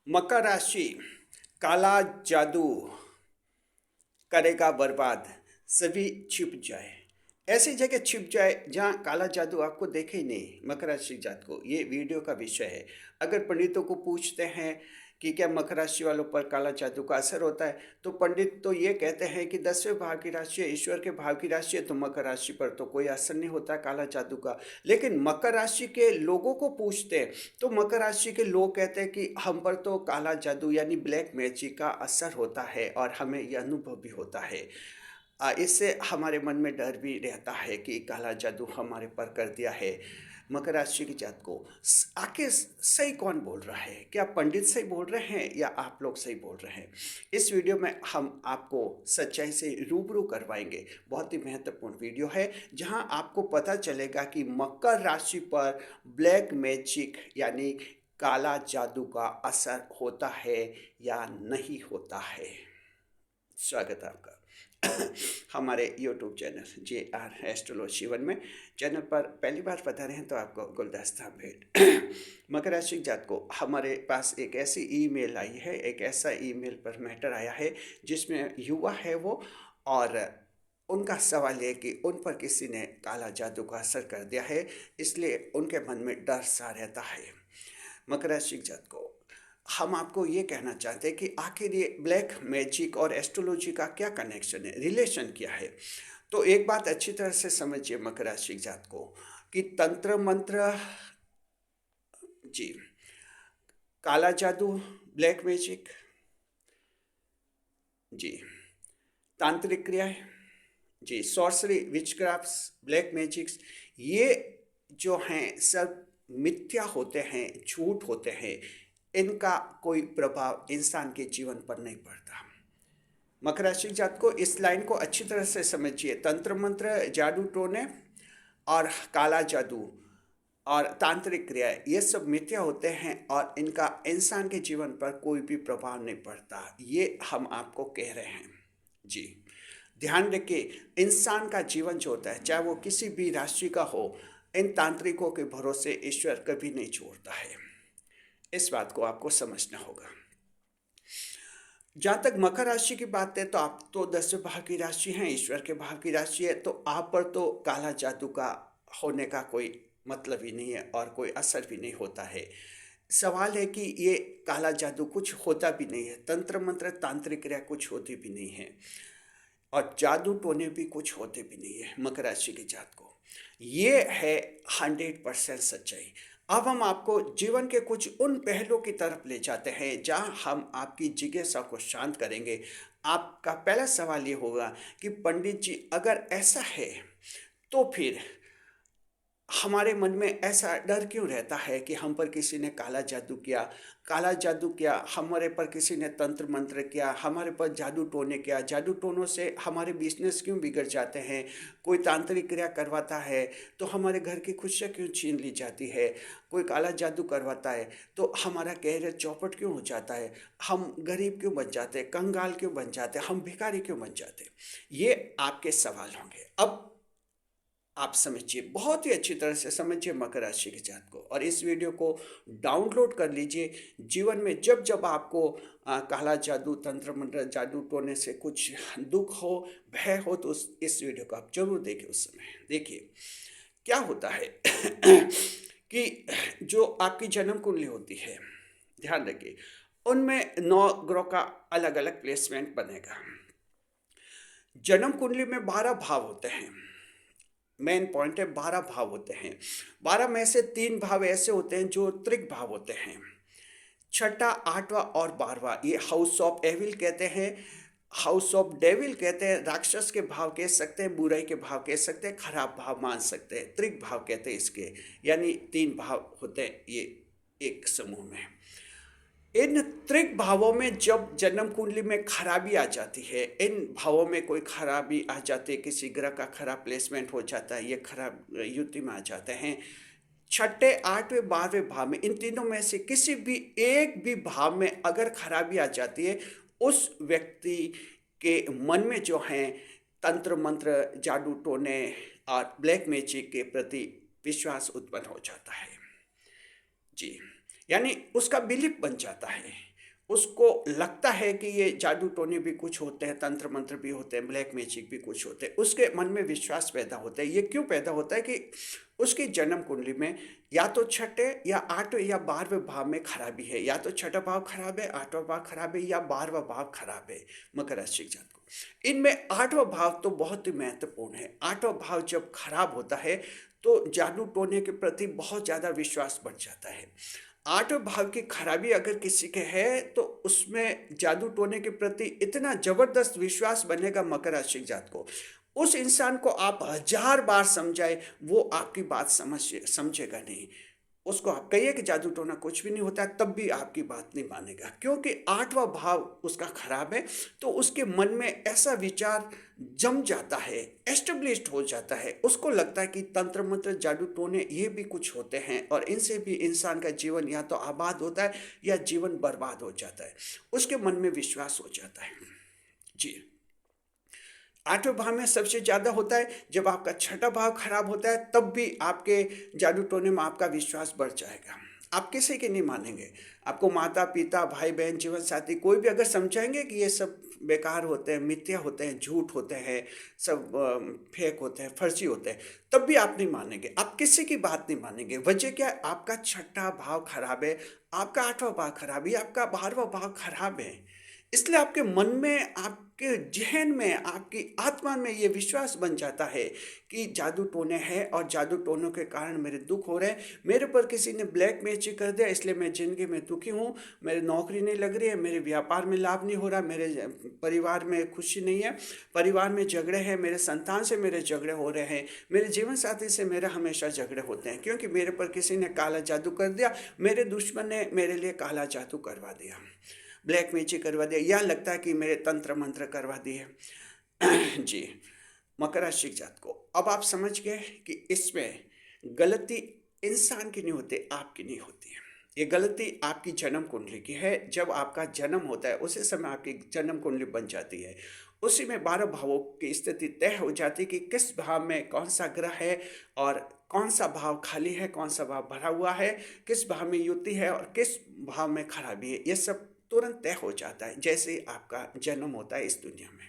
मकर राशि काला जादू करेगा बर्बाद, सभी छिप जाए। ऐसी जगह छिप जाए जहाँ काला जादू आपको देखे ही नहीं। मकर राशि जात को ये वीडियो का विषय है। अगर पंडितों को पूछते हैं कि क्या मकर राशि वालों पर काला जादू का असर होता है, तो पंडित तो ये कहते हैं कि 10वें भाव की राशि है, ईश्वर के भाव की राशि है, तो मकर राशि पर तो कोई असर नहीं होता काला जादू का। लेकिन मकर राशि के लोगों को पूछते हैं तो मकर राशि के लोग कहते हैं कि हम पर तो काला जादू यानी ब्लैक मैजिक का असर होता है और हमें यह अनुभव भी होता है। इससे हमारे मन में डर भी रहता है कि काला जादू हमारे पर कर दिया है। मकर राशि की जात को आखिर सही कौन बोल रहा है? क्या पंडित सही बोल रहे हैं या आप लोग सही बोल रहे हैं? इस वीडियो में हम आपको सच्चाई से रूबरू करवाएंगे। बहुत ही महत्वपूर्ण वीडियो है जहां आपको पता चलेगा कि मकर राशि पर ब्लैक मैजिक यानी काला जादू का असर होता है या नहीं होता है। स्वागत है आपका हमारे YouTube channel JR astrology one में। चैनल पर पहली बार पधारे हैं तो आपको गुलदस्ता भेंट। मकर राशि जात को हमारे पास एक ऐसी ईमेल आई है, एक ऐसा ईमेल पर मैटर आया है जिसमें युवा है वो, और उनका सवाल है कि उन पर किसी ने काला जादू का असर कर दिया है, इसलिए उनके मन में डर सा रहता है। मकर राशि जात को हम आपको ये कहना चाहते हैं कि आखिर ये ब्लैक मैजिक और एस्ट्रोलॉजी का क्या कनेक्शन है, रिलेशन क्या है। तो एक बात अच्छी तरह से समझिए मकर राशि जात को कि तंत्र मंत्र, जी, काला जादू, ब्लैक मैजिक, जी, तांत्रिक क्रियाएं, जी, सॉर्सरी, विचक्राफ्ट्स, ब्लैक मैजिक्स, ये जो हैं सब मिथ्या होते हैं, झूठ होते हैं। इनका कोई प्रभाव इंसान के जीवन पर नहीं पड़ता। मकर राशि जात को इस लाइन को अच्छी तरह से समझिए। तंत्र मंत्र, जादू टोने और काला जादू और तांत्रिक क्रिया ये सब मिथ्या होते हैं और इनका इंसान के जीवन पर कोई भी प्रभाव नहीं पड़ता। ये हम आपको कह रहे हैं। जी, ध्यान रखिए, इंसान का जीवन जो होता है चाहे वो किसी भी राशि का हो, इन तांत्रिकों के भरोसे ईश्वर कभी नहीं छोड़ता है। इस बात को आपको समझना होगा। जहाँ तक मकर राशि की बात है तो आप तो 10वें भाव की राशि हैं, ईश्वर के भाव की राशि है, तो आप पर तो काला जादू का होने का कोई मतलब ही नहीं है और कोई असर भी नहीं होता है। सवाल है कि ये काला जादू कुछ होता भी नहीं है, तंत्र मंत्र तांत्रिक क्रिया कुछ होती भी नहीं है और जादू टोने भी कुछ होते भी नहीं है मकर राशि की जात को। ये है 100% सच्चाई। अब हम आपको जीवन के कुछ उन पहलुओं की तरफ ले जाते हैं जहां हम आपकी जिज्ञासा को शांत करेंगे। आपका पहला सवाल ये होगा कि पंडित जी अगर ऐसा है तो फिर हमारे मन में ऐसा डर क्यों रहता है कि हम पर किसी ने काला जादू किया, काला जादू किया, हमारे पर किसी ने तंत्र मंत्र किया, हमारे पर जादू टोने किया, जादू टोनों से हमारे बिजनेस क्यों बिगड़ जाते हैं, कोई तांत्रिक क्रिया करवाता है तो हमारे घर की खुशियाँ क्यों छीन ली जाती है, कोई काला जादू करवाता है तो हमारा कैरियर चौपट क्यों हो जाता है, हम गरीब क्यों बन जाते हैं, कंगाल क्यों बन जाते हैं, हम भिखारी क्यों बन जाते हैं। ये आपके सवाल होंगे। अब आप समझिए, बहुत ही अच्छी तरह से समझिए मकर राशि के जात को और इस वीडियो को डाउनलोड कर लीजिए। जीवन में जब जब आपको काला जादू, तंत्र मंत्र, जादू टोने से कुछ दुख हो, भय हो, तो इस वीडियो को आप जरूर देखें। उस समय देखिए क्या होता है कि जो आपकी जन्म कुंडली होती है, ध्यान रखिए, उनमें 9 ग्रह का अलग अलग प्लेसमेंट बनेगा। जन्म कुंडली में 12 भाव होते हैं। मेन पॉइंट है 12 भाव होते हैं। 12 में से 3 भाव ऐसे होते हैं जो त्रिक भाव होते हैं। छठा, आठवां और 12वां ये हाउस ऑफ एविल कहते हैं, हाउस ऑफ डेविल कहते हैं, राक्षस के भाव कह सकते हैं, बुराई के भाव कह सकते हैं, खराब भाव मान सकते हैं, त्रिक भाव कहते हैं इसके। यानी 3 भाव होते हैं ये एक समूह में। इन त्रिक भावों में जब जन्म कुंडली में खराबी आ जाती है, इन भावों में कोई खराबी आ जाती है, किसी ग्रह का खराब प्लेसमेंट हो जाता है, ये खराब युति में आ जाते हैं, छठे, आठवें, 12वें भाव में, इन तीनों में से किसी भी एक भी भाव में अगर खराबी आ जाती है, उस व्यक्ति के मन में जो है तंत्र मंत्र, जादू टोने और ब्लैक मैजिक के प्रति विश्वास उत्पन्न हो जाता है। जी, यानी उसका बिलीफ बन जाता है। उसको लगता है कि ये जादू टोने भी कुछ होते हैं, तंत्र मंत्र भी होते हैं, ब्लैक मैजिक भी कुछ होते हैं, उसके मन में विश्वास पैदा होता है। ये क्यों पैदा होता है कि उसकी जन्म कुंडली में या तो छठे या आठवें या 12वें भाव में खराबी है, या तो छठा भाव खराब है, आठवां भाव खराब है, या 12वां भाव खराब है मकर राशि के जातकों। इनमें आठवां भाव तो बहुत ही महत्वपूर्ण है। आठवां भाव जब खराब होता है तो जादू टोने के प्रति बहुत ज़्यादा विश्वास बढ़ जाता है। आठवें भाव की खराबी अगर किसी के है तो उसमें जादू टोने के प्रति इतना जबरदस्त विश्वास बनेगा मकर राशि के जातकों, उस इंसान को आप 1000 बार समझाए वो आपकी बात समझेगा नहीं। उसको आप कहिए कि जादू टोना कुछ भी नहीं होता है, तब भी आपकी बात नहीं मानेगा, क्योंकि आठवां भाव उसका खराब है। तो उसके मन में ऐसा विचार जम जाता है, एस्टेब्लिश्ड हो जाता है, उसको लगता है कि तंत्र मंत्र जादू टोने ये भी कुछ होते हैं और इनसे भी इंसान का जीवन या तो आबाद होता है या जीवन बर्बाद हो जाता है। उसके मन में विश्वास हो जाता है। जी, आठवें भाव में सबसे ज़्यादा होता है। जब आपका छठा भाव खराब होता है तब भी आपके जादू टोने में आपका विश्वास बढ़ जाएगा। आप किसी की नहीं मानेंगे। आपको माता पिता भाई बहन जीवन साथी कोई भी अगर समझाएंगे कि ये सब बेकार होते हैं, मिथ्या होते हैं, झूठ होते हैं, सब फेक होते हैं, फर्जी होते हैं, तब भी आप नहीं मानेंगे। आप किसी की बात नहीं मानेंगे। वजह क्या है? आपका छठा भाव खराब है, आपका आठवां भाव खराब है, आपका 12वां भाव खराब है। इसलिए आपके मन में, आपके ज़हन में, आपकी आत्मा में ये विश्वास बन जाता है कि जादू टोने हैं और जादू टोनों के कारण मेरे दुख हो रहे हैं। मेरे पर किसी ने ब्लैक मैजिक कर दिया, इसलिए मैं ज़िंदगी में दुखी हूँ। मेरी नौकरी नहीं लग रही है, मेरे व्यापार में लाभ नहीं हो रहा, मेरे परिवार में खुशी नहीं है, परिवार में झगड़े हैं, मेरे संतान से मेरे झगड़े हो रहे हैं, मेरे जीवन साथी से मेरे हमेशा झगड़े होते हैं, क्योंकि मेरे पर किसी ने काला जादू कर दिया, मेरे दुश्मन ने मेरे लिए काला जादू करवा दिया, ब्लैक मैजिक करवा दिया, या लगता है कि मेरे तंत्र मंत्र करवा दिए। जी, मकर राशि के जात को अब आप समझ गए कि इसमें गलती इंसान की नहीं होती, आपकी नहीं होती है। ये गलती आपकी जन्म कुंडली की है। जब आपका जन्म होता है उसी समय आपकी जन्म कुंडली बन जाती है। उसी में 12 भावों की स्थिति तय हो जाती है कि किस भाव में कौन सा ग्रह है और कौन सा भाव खाली है, कौन सा भाव भरा हुआ है, किस भाव में युति है और किस भाव में खराबी है। ये सब तुरंत तय हो जाता है जैसे ही आपका जन्म होता है इस दुनिया में।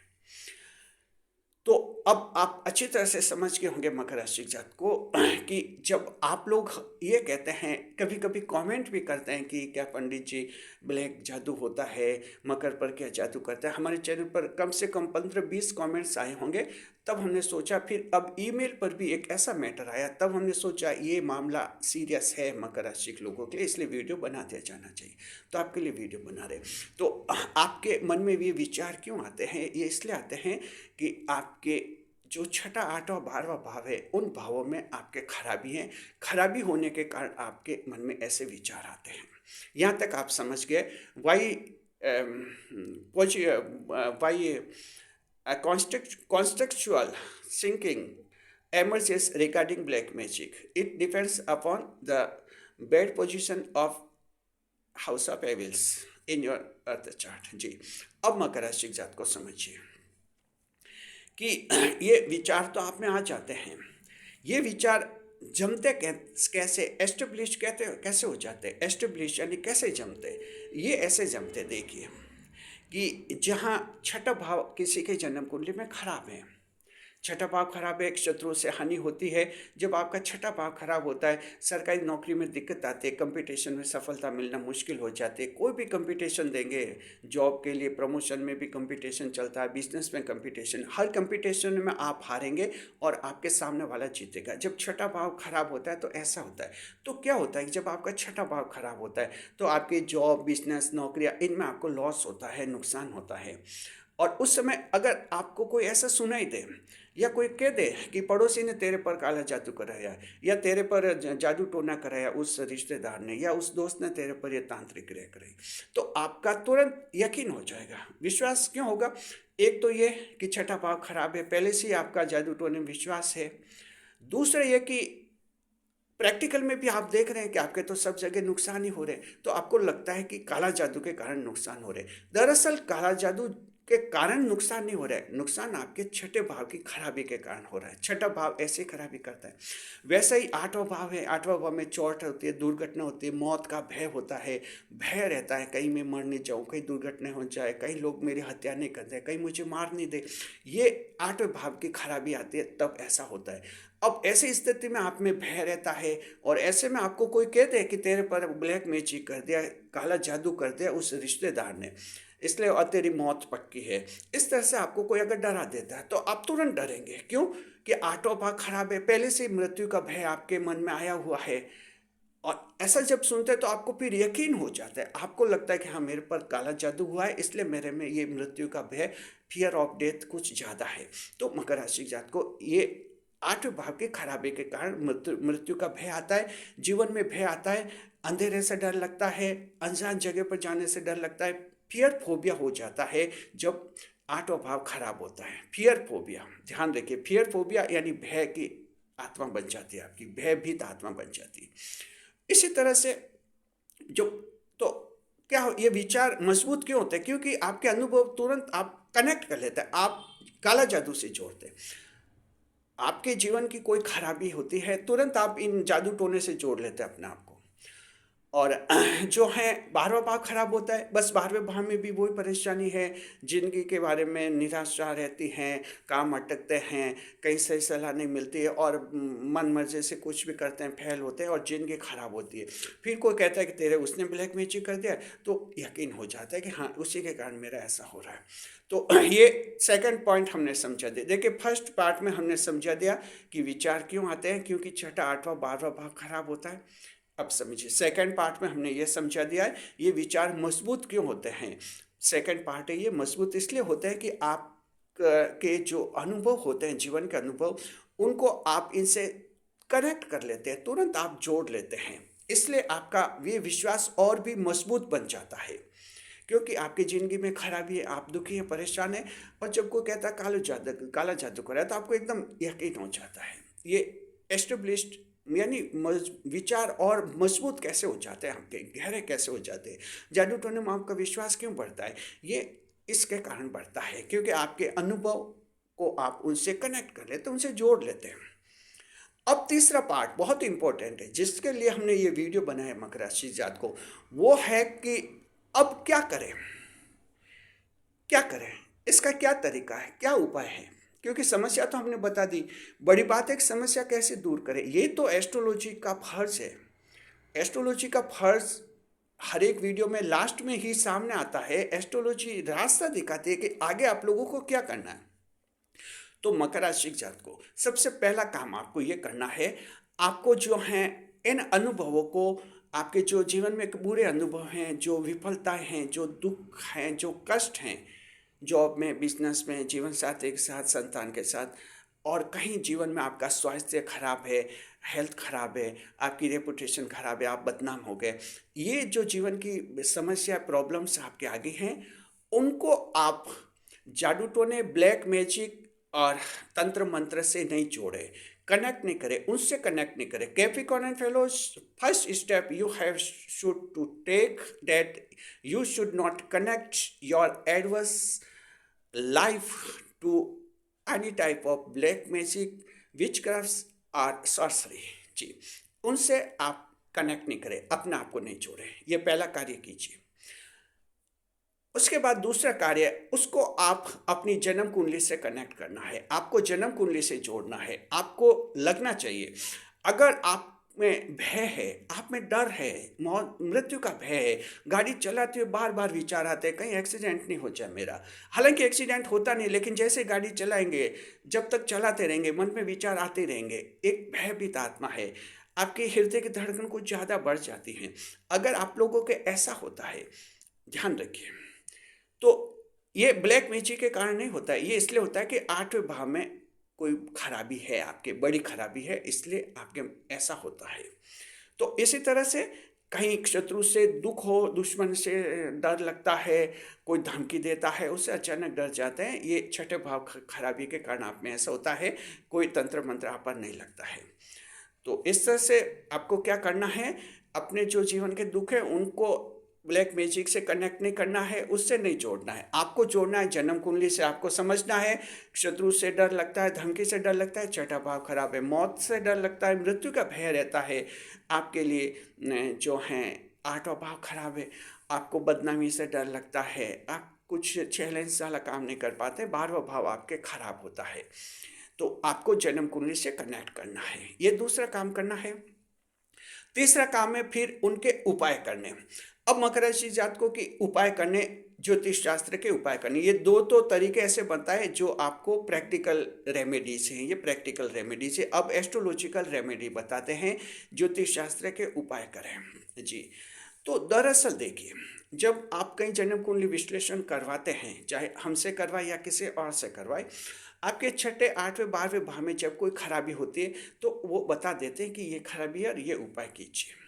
तो अब आप अच्छी तरह से समझ गए होंगे मकर राशि जात को कि जब आप लोग ये कहते हैं, कभी कभी कमेंट भी करते हैं कि क्या पंडित जी ब्लैक जादू होता है, मकर पर क्या जादू करता है। हमारे चैनल पर कम से कम 15-20 कमेंट्स आए होंगे। तब हमने सोचा, फिर अब ईमेल पर भी एक ऐसा मैटर आया, तब हमने सोचा ये मामला सीरियस है मकर राशि के लोगों के लिए, इसलिए वीडियो बना दिया जाना चाहिए। तो आपके लिए वीडियो बना रहे। तो आपके मन में ये विचार क्यों आते हैं? ये इसलिए आते हैं कि आपके जो छठा आठवां 12वां भाव है, उन भावों में आपके खराबी हैं। खराबी होने के कारण आपके मन में ऐसे विचार आते हैं। यहाँ तक आप समझ गए why why contextual thinking emerges regarding black magic. It depends upon the bad position of house of evils in your earth chart. जी, अब मकर राशि के जात को समझिए कि ये विचार तो आप में आ जाते हैं। ये विचार जमते कैसे, एस्टेब्लिश कहते कैसे हो जाते? एस्टेब्लिश यानी कैसे जमते? ये ऐसे जमते, देखिए कि जहाँ छठा भाव किसी के जन्म कुंडली में खराब है, छठा भाव खराब है, एक शत्रु से हानि होती है। जब आपका छठा भाव खराब होता है, सरकारी नौकरी में दिक्कत आती है, कंपटीशन में सफलता मिलना मुश्किल हो जाती है। कोई भी कंपटीशन देंगे, जॉब के लिए प्रमोशन में भी कंपटीशन चलता है, बिजनेस में कंपटीशन, हर कंपटीशन में आप हारेंगे और आपके सामने वाला जीतेगा। जब छठा भाव खराब होता है तो ऐसा होता है। तो क्या होता है कि जब आपका छठा भाव खराब होता है तो आपके जॉब, बिजनेस, नौकरियाँ, इनमें आपको लॉस होता है, नुकसान होता है। और उस समय अगर आपको कोई ऐसा सुनाई दे या कोई कह दे कि पड़ोसी ने तेरे पर काला जादू कराया, या तेरे पर जादू टोना कराया उस रिश्तेदार ने, या उस दोस्त ने तेरे पर ये तांत्रिक क्रिया कराई, तो आपका तुरंत यकीन हो जाएगा। विश्वास क्यों होगा? एक तो ये कि छठा भाव खराब है, पहले से ही आपका जादू टोने में विश्वास है। दूसरा ये कि प्रैक्टिकल में भी आप देख रहे हैं कि आपके तो सब जगह नुकसान ही हो रहे हैं, तो आपको लगता है कि काला जादू के कारण नुकसान हो रहे हैं। दरअसल काला जादू के कारण नुकसान नहीं हो रहा है, नुकसान आपके छठे भाव की खराबी के कारण हो रहा है। छठा भाव ऐसे खराबी करता है। वैसे ही आठवां भाव है, आठवां भाव में चोट होती है, दुर्घटना होती है, मौत का भय होता है, भय रहता है कहीं मैं मर नहीं जाऊँ, कहीं दुर्घटना हो जाए, कहीं लोग मेरी हत्या नहीं कर दे, कहीं मुझे मार नहीं दे। ये आठवें भाव की खराबी आती है, तब ऐसा होता है। अब ऐसी स्थिति में आप में भय रहता है, और ऐसे में आपको कोई कह दे कि तेरे पर ब्लैक मैजिक कर दिया, काला जादू कर दिया उस रिश्तेदार ने, इसलिए और तेरी मौत पक्की है, इस तरह से आपको कोई अगर डरा देता है तो आप तुरंत डरेंगे। क्यों? कि आठवां भाव खराब है, पहले से ही मृत्यु का भय आपके मन में आया हुआ है। और ऐसा जब सुनते हैं तो आपको फिर यकीन हो जाता है, आपको लगता है कि हाँ मेरे पर काला जादू हुआ है, इसलिए मेरे में ये मृत्यु का भय, फियर ऑफ डेथ कुछ ज़्यादा है। तो मकर राशि जात को ये आठवें भाव की खराबी के कारण मृत्यु मृत्यु का भय आता है, जीवन में भय आता है, अंधेरे से डर लगता है, अनजान जगह पर जाने से डर लगता है, फियर फोबिया हो जाता है जब आठवां भाव खराब होता है। फियर फोबिया, ध्यान रखिए, फियर फोबिया यानी भय की आत्मा बन जाती है, आपकी भयभीत आत्मा बन जाती है। इसी तरह से जो, तो क्या हो, ये विचार मजबूत क्यों होते हैं? क्योंकि आपके अनुभव तुरंत आप कनेक्ट कर लेते हैं, आप काला जादू से जोड़ते हैं। आपके जीवन की कोई खराबी होती है, तुरंत आप इन जादू टोने से जोड़ लेते हैं अपने आप को। और जो है 12वां भाव खराब होता है, बस 12वें भाव में भी वही परेशानी है, जिंदगी के बारे में निराशा रहती है, काम अटकते हैं, कहीं सही सलाह नहीं मिलती है, और मन मर्जी से कुछ भी करते हैं, फेल होते हैं और जिंदगी खराब होती है। फिर कोई कहता है कि तेरे उसने ब्लैक मैजिक कर दिया, तो यकीन हो जाता है कि हाँ उसी के कारण मेरा ऐसा हो रहा है। तो ये सेकंड पॉइंट हमने समझा दिया। देखिए, फर्स्ट पार्ट में हमने समझा दिया कि विचार क्यों आते हैं, क्योंकि छठा आठवां 12वां भाव खराब होता है। अब समझिए, सेकंड पार्ट में हमने ये समझा दिया है ये विचार मजबूत क्यों होते हैं। सेकंड पार्ट है, ये मजबूत इसलिए होते हैं कि आप के जो अनुभव होते हैं, जीवन के अनुभव, उनको आप इनसे कनेक्ट कर लेते हैं, तुरंत आप जोड़ लेते हैं, इसलिए आपका ये विश्वास और भी मजबूत बन जाता है। क्योंकि आपकी ज़िंदगी में खराबी है, आप दुखी हैं, परेशान हैं, और जब कोई कहता है काला जादू कर रहा है, तो आपको एकदम यकीन हो जाता है। ये एस्टेब्लिश्ड, यानी विचार और मजबूत कैसे हो जाते हैं, आपके गहरे कैसे हो जाते हैं। जादू टोने में आपका विश्वास क्यों बढ़ता है? ये इसके कारण बढ़ता है क्योंकि आपके अनुभव को आप उनसे कनेक्ट कर लेते हैं, उनसे जोड़ लेते हैं। अब तीसरा पार्ट बहुत इंपॉर्टेंट है, जिसके लिए हमने ये वीडियो बनाया मकर राशि जात को, वो है कि अब क्या करें, क्या करें, इसका क्या तरीका है, क्या उपाय है। क्योंकि समस्या तो हमने बता दी, बड़ी बात है कि समस्या कैसे दूर करें। ये तो एस्ट्रोलॉजी का फर्ज है। एस्ट्रोलॉजी का फर्ज हर एक वीडियो में लास्ट में ही सामने आता है। एस्ट्रोलॉजी रास्ता दिखाती है कि आगे आप लोगों को क्या करना है। तो मकर राशि जात को सबसे पहला काम आपको ये करना है, आपको जो है इन अनुभवों को, आपके जो जीवन में बुरे अनुभव हैं, जो विफलताएं हैं, जो दुख हैं, जो कष्ट हैं, जॉब में, बिजनेस में, जीवन साथी के साथ, संतान के साथ, और कहीं जीवन में आपका स्वास्थ्य खराब है, हेल्थ खराब है, आपकी रेपुटेशन खराब है, आप बदनाम हो गए, ये जो जीवन की समस्या, प्रॉब्लम्स आपके आगे हैं, उनको आप जादू टोने, ब्लैक मैजिक और तंत्र मंत्र से नहीं जोड़े, कनेक्ट नहीं करे, उनसे कनेक्ट नहीं करे। Capricorn and fellows, first step you have should to take that you should not connect your adverse life to any type of black magic, witchcrafts or sorcery। जी, उनसे आप कनेक्ट नहीं करें, अपने आप को नहीं जोड़ें, ये पहला कार्य कीजिए। उसके बाद दूसरा कार्य, उसको आप अपनी जन्म कुंडली से कनेक्ट करना है, आपको जन्म कुंडली से जोड़ना है। आपको लगना चाहिए, अगर आप में भय है, आप में डर है, मौत मृत्यु का भय है, गाड़ी चलाते हुए बार बार विचार आते हैं कहीं एक्सीडेंट नहीं हो जाए मेरा। हालांकि एक्सीडेंट होता नहीं, लेकिन जैसे गाड़ी चलाएंगे, जब तक चलाते रहेंगे, मन में विचार आते रहेंगे, एक भयभीत आत्मा है, आपके हृदय की धड़कन कुछ ज़्यादा बढ़ जाती है। अगर आप लोगों के ऐसा होता है, ध्यान रखिए, तो ये ब्लैक मैजिक के कारण नहीं होता है, ये इसलिए होता है कि आठवें भाव में कोई खराबी है, आपके बड़ी खराबी है, इसलिए आपके ऐसा होता है। तो इसी तरह से कहीं शत्रु से दुख हो, दुश्मन से डर लगता है, कोई धमकी देता है, उससे अचानक डर जाते हैं, ये छठे भाव खराबी के कारण आप में ऐसा होता है, कोई तंत्र मंत्र आप पर नहीं लगता है। तो इस तरह से आपको क्या करना है, अपने जो जीवन के दुख है उनको ब्लैक मैजिक से कनेक्ट नहीं करना है, उससे नहीं जोड़ना है। आपको जोड़ना है जन्म कुंडली से। आपको समझना है शत्रु से डर लगता है, धमकी से डर लगता है, छठा भाव खराब है, मौत से डर लगता है, मृत्यु का भय रहता है आपके लिए, जो है आठवां भाव खराब है, आपको बदनामी से डर लगता है, आप कुछ चैलेंज वाला काम नहीं कर पाते, 12वां भाव आपके खराब होता है। तो आपको जन्म कुंडली से कनेक्ट करना है, ये दूसरा काम करना है। तीसरा काम है फिर उनके उपाय करने। अब मकर राशि जातकों की उपाय करने, ज्योतिष शास्त्र के उपाय करने, ये दो तो तरीके ऐसे बनता है जो आपको प्रैक्टिकल रेमेडीज हैं, ये प्रैक्टिकल रेमेडीज है। अब एस्ट्रोलॉजिकल रेमेडी बताते हैं, ज्योतिष शास्त्र के उपाय करें जी। तो दरअसल देखिए, जब आप कहीं जन्म कुंडली विश्लेषण करवाते हैं, चाहे हमसे करवाए या किसी और से करवाए, आपके छठे आठवें 12वें भाव में जब कोई खराबी होती है तो वो बता देते हैं कि ये खराबी है और ये उपाय कीजिए।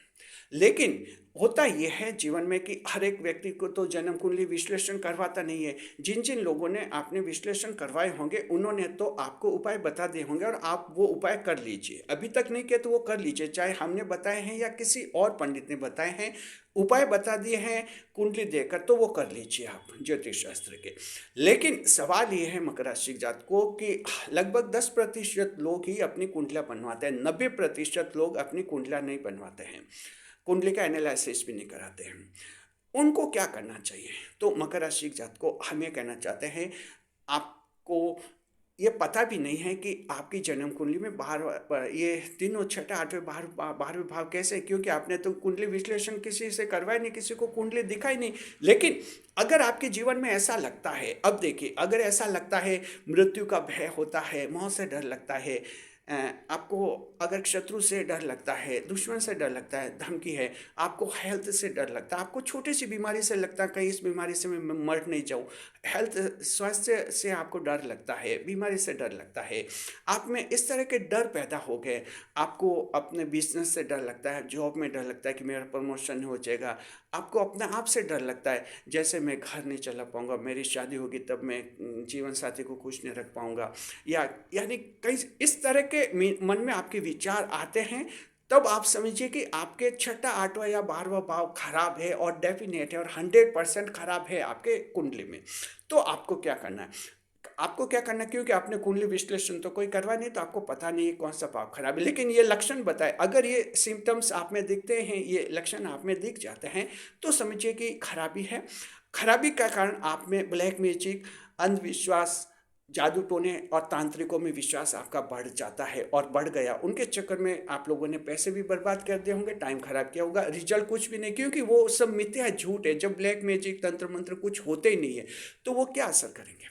लेकिन होता यह है जीवन में कि हर एक व्यक्ति को तो जन्म कुंडली विश्लेषण करवाता नहीं है। जिन जिन लोगों ने आपने विश्लेषण करवाए होंगे उन्होंने तो आपको उपाय बता दिए होंगे और आप वो उपाय कर लीजिए। अभी तक नहीं किया तो वो कर लीजिए, चाहे हमने बताए हैं या किसी और पंडित ने बताए हैं, उपाय बता दिए हैं कुंडली देकर, तो वो कर लीजिए आप ज्योतिष शास्त्र के। लेकिन सवाल ये है मकर राशि जातकों कि लगभग 10% लोग ही अपनी कुंडलियाँ बनवाते हैं, 90% लोग अपनी कुंडलियाँ नहीं बनवाते हैं, कुंडली का एनालिसिस भी नहीं कराते हैं। उनको क्या करना चाहिए? तो मकर राशि जात को हम ये कहना चाहते हैं, आपको ये पता भी नहीं है कि आपकी जन्म कुंडली में बाहर ये तीनों छठे आठवें 12वें भाव कैसे, क्योंकि आपने तो कुंडली विश्लेषण किसी से करवाया नहीं, किसी को कुंडली दिखाई नहीं। लेकिन अगर आपके जीवन में ऐसा लगता है, अब देखिए, अगर ऐसा लगता है मृत्यु का भय होता है, मौत से डर लगता है, आपको अगर शत्रु से डर लगता है, दुश्मन से डर लगता है, धमकी है, आपको हेल्थ से डर लगता है, आपको छोटी सी बीमारी से लगता है कहीं इस बीमारी से मैं मर नहीं जाऊँ, हेल्थ स्वास्थ्य से आपको डर लगता है, बीमारी से डर लगता है, आप में इस तरह के डर पैदा हो गए, आपको अपने बिजनेस से डर लगता है, जॉब में डर लगता है कि मेरा प्रमोशन हो जाएगा, आपको अपने आप से डर लगता है जैसे मैं घर नहीं चला पाऊंगा, मेरी शादी होगी तब मैं जीवन साथी को खुश नहीं रख पाऊंगा, या यानी कई इस तरह के मन में आपके विचार आते हैं, तब आप समझिए कि आपके छठा आठवां या 12वां भाव खराब है और डेफिनेट है और 100% खराब है आपके कुंडली में। तो आपको क्या करना है? आपको क्या करना है, क्योंकि आपने कुंडली विश्लेषण तो कोई करवा नहीं, तो आपको पता नहीं है कौन सा भाव खराब है, लेकिन ये लक्षण बताए, अगर ये सिम्टम्स आप में दिखते हैं, ये लक्षण आप में दिख जाते हैं, तो समझिए कि खराबी है। खराबी का कारण आप में ब्लैक मैजिक, अंधविश्वास, जादू टोने और तांत्रिकों में विश्वास आपका बढ़ जाता है और बढ़ गया। उनके चक्कर में आप लोगों ने पैसे भी बर्बाद कर दिए होंगे, टाइम खराब किया होगा, रिजल्ट कुछ भी नहीं, क्योंकि वो सब मिथ्या है, झूठ है। जब ब्लैक मैजिक तंत्र मंत्र कुछ होते ही नहीं है तो वो क्या असर करेंगे?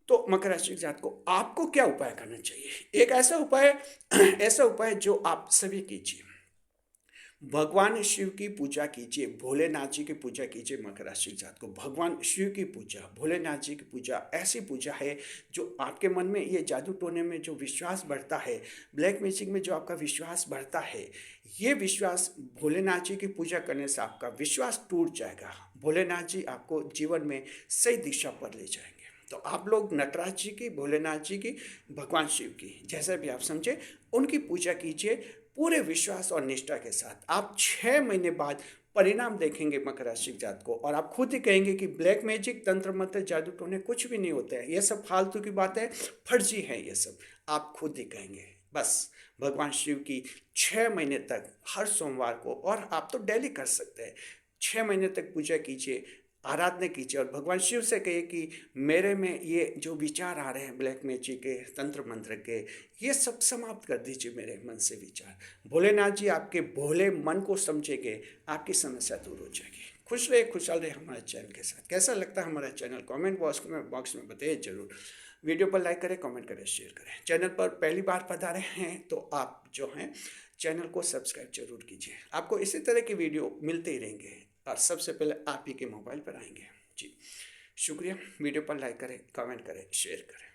तो मकर राशि जात को आपको क्या उपाय करना चाहिए? एक ऐसा उपाय ऐसा उपाय जो आप सभी कीजिए, भगवान शिव की पूजा कीजिए, भोलेनाथ जी की पूजा कीजिए। मकर राशि जात को भगवान शिव की पूजा, भोलेनाथ जी की पूजा ऐसी पूजा है जो आपके मन में ये जादू टोने में जो विश्वास बढ़ता है, ब्लैक मैजिक में जो आपका विश्वास बढ़ता है, ये विश्वास भोलेनाथ जी की पूजा करने से आपका विश्वास टूट जाएगा। भोलेनाथ जी आपको जीवन में सही दिशा पर ले जाएंगे। तो आप लोग नटराज जी की, भोलेनाथ जी की, भगवान शिव की, जैसे भी आप समझे, उनकी पूजा कीजिए पूरे विश्वास और निष्ठा के साथ। आप 6 महीने बाद परिणाम देखेंगे मकर राशि जात को, और आप खुद ही कहेंगे कि ब्लैक मैजिक, तंत्र मंत्र, जादू टोने कुछ भी नहीं होते हैं, ये सब फालतू की बात है, फर्जी है ये सब, आप खुद ही कहेंगे। बस भगवान शिव की 6 महीने तक हर सोमवार को, और आप तो डेली कर सकते हैं, 6 महीने तक पूजा कीजिए, आराधना कीजिए, और भगवान शिव से कहिए कि मेरे में ये जो विचार आ रहे हैं ब्लैक मैजिक के, तंत्र मंत्र के, ये सब समाप्त कर दीजिए मेरे मन से विचार। भोलेनाथ जी आपके भोले मन को समझेंगे, आपकी समस्या दूर हो जाएगी। खुश रहे, खुशहाल रहे हमारे चैनल के साथ। कैसा लगता है हमारा चैनल? कमेंट बॉक्स में बताइए जरूर। वीडियो पर लाइक करें, कमेंट करें, शेयर करें। चैनल पर पहली बार पधारे हैं तो आप जो हैं चैनल को सब्सक्राइब जरूर कीजिए। आपको इसी तरह की वीडियो मिलते ही रहेंगे और सबसे पहले आप ही के मोबाइल पर आएंगे जी। शुक्रिया। वीडियो पर लाइक करें, कमेंट करें, शेयर करें।